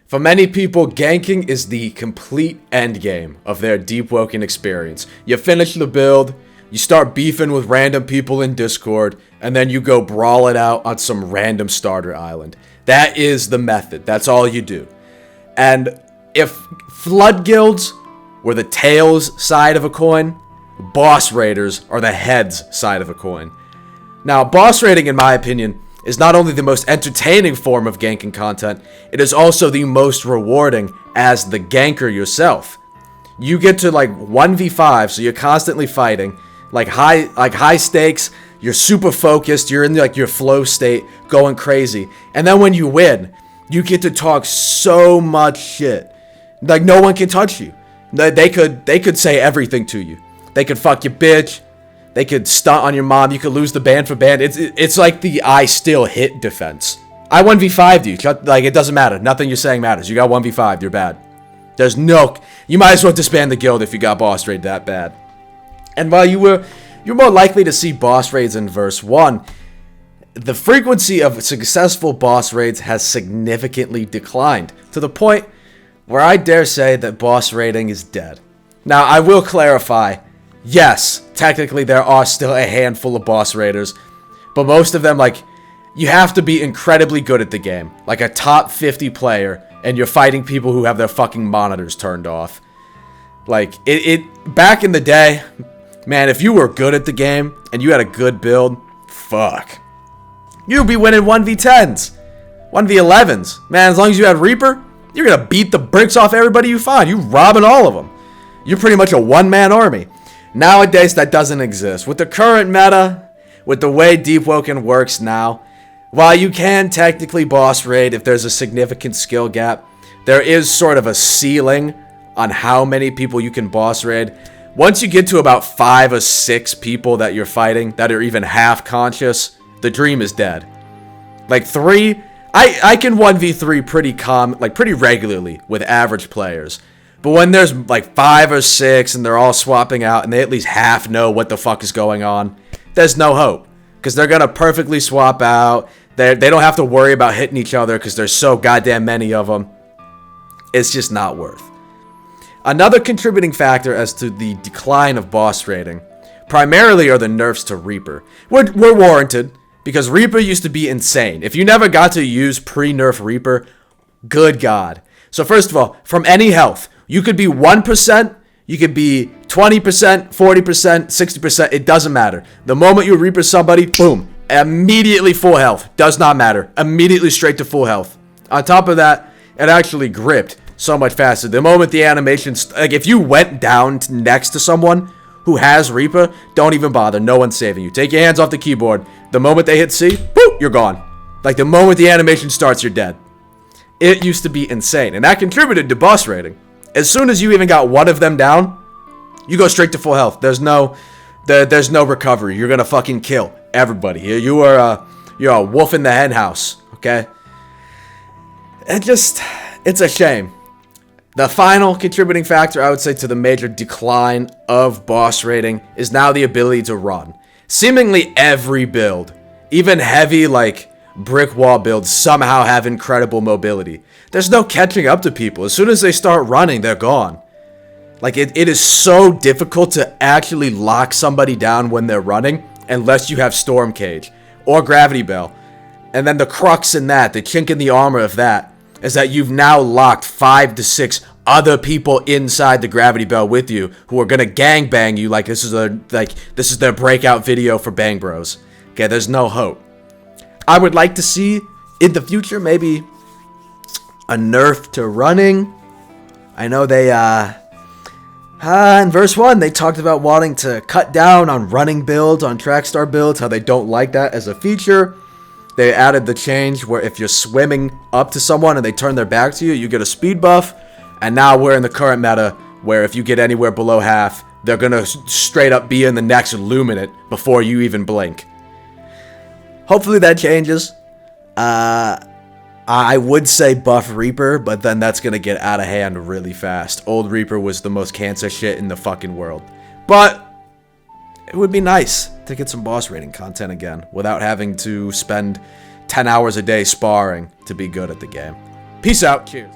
For many people, ganking is the complete endgame of their Deepwoken experience. You finish the build, you start beefing with random people in Discord, and then you go brawl it out on some random starter island. That is the method. That's all you do. And if flood guilds were the tails side of a coin, boss raiders are the heads side of a coin. Now, boss raiding, in my opinion, is not only the most entertaining form of ganking content, it is also the most rewarding as the ganker yourself. You get to like 1v5, so you're constantly fighting, like high stakes, you're super focused, you're in like your flow state, going crazy. And then when you win, you get to talk so much shit. Like no one can touch you. They could say everything to you. They could fuck your bitch. They could stunt on your mom. You could lose the band for band. It's like the I still hit defense. I 1v5'd you. Like, it doesn't matter. Nothing you're saying matters. You got 1v5'd. You're bad. There's no... You might as well disband the guild if you got boss raid that bad. And while you're more likely to see boss raids in verse 1, the frequency of successful boss raids has significantly declined to the point where I dare say that boss raiding is dead. Now, I will clarify... Yes, technically there are still a handful of boss raiders, but most of them, like, you have to be incredibly good at the game, like a top 50 player, and you're fighting people who have their fucking monitors turned off. Like, back in the day, man, if you were good at the game, and you had a good build, fuck. You'd be winning 1v10s, 1v11s. Man, as long as you had Reaper, you're gonna beat the bricks off everybody you find. You're robbing all of them. You're pretty much a one-man army. Nowadays, that doesn't exist. With the current meta, with the way Deepwoken works now, while you can technically boss raid if there's a significant skill gap, there is sort of a ceiling on how many people you can boss raid. Once you get to about 5 or 6 people that you're fighting that are even half conscious, the dream is dead. Like 3, I can 1v3 pretty regularly with average players. But when there's like 5 or 6 and they're all swapping out and they at least half know what the fuck is going on, there's no hope. Because they're going to perfectly swap out. They don't have to worry about hitting each other because there's so goddamn many of them. It's just not worth. Another contributing factor as to the decline of boss raiding primarily are the nerfs to Reaper. We're warranted because Reaper used to be insane. If you never got to use pre-nerf Reaper, good God. So first of all, from any health, you could be 1%, you could be 20%, 40%, 60%, it doesn't matter. The moment you Reaper somebody, boom, immediately full health. Does not matter. Immediately straight to full health. On top of that, it actually gripped so much faster. The moment the animation, like if you went down next to someone who has Reaper, don't even bother. No one's saving you. Take your hands off the keyboard. The moment they hit C, boop, you're gone. Like the moment the animation starts, you're dead. It used to be insane, and that contributed to boss raiding. As soon as you even got one of them down, you go straight to full health. There's no recovery. You're gonna fucking kill everybody. You're a wolf in the hen house. Okay. It's a shame. The final contributing factor, I would say, to the major decline of boss raiding is now the ability to run. Seemingly every build, even heavy like brick wall builds, somehow have incredible mobility. There's no catching up to people. As soon as they start running, they're gone. Like, it is so difficult to actually lock somebody down when they're running unless you have Storm Cage or Gravity Bell. And then the crux in that, the chink in the armor of that, is that you've now locked 5 to 6 other people inside the Gravity Bell with you who are gonna gangbang you like this is their breakout video for Bang Bros. Okay, there's no hope. I would like to see in the future maybe a nerf to running. I know they in verse 1 they talked about wanting to cut down on running builds, on Trackstar builds, how they don't like that as a feature. They added the change where if you're swimming up to someone and they turn their back to you, you get a speed buff. And now we're in the current meta where if you get anywhere below half, they're gonna straight up be in the next Luminate before you even blink. Hopefully that changes. I would say buff Reaper, but then that's gonna get out of hand really fast. Old Reaper was the most cancer shit in the fucking world. But it would be nice to get some boss raiding content again without having to spend 10 hours a day sparring to be good at the game. Peace out. Cheers.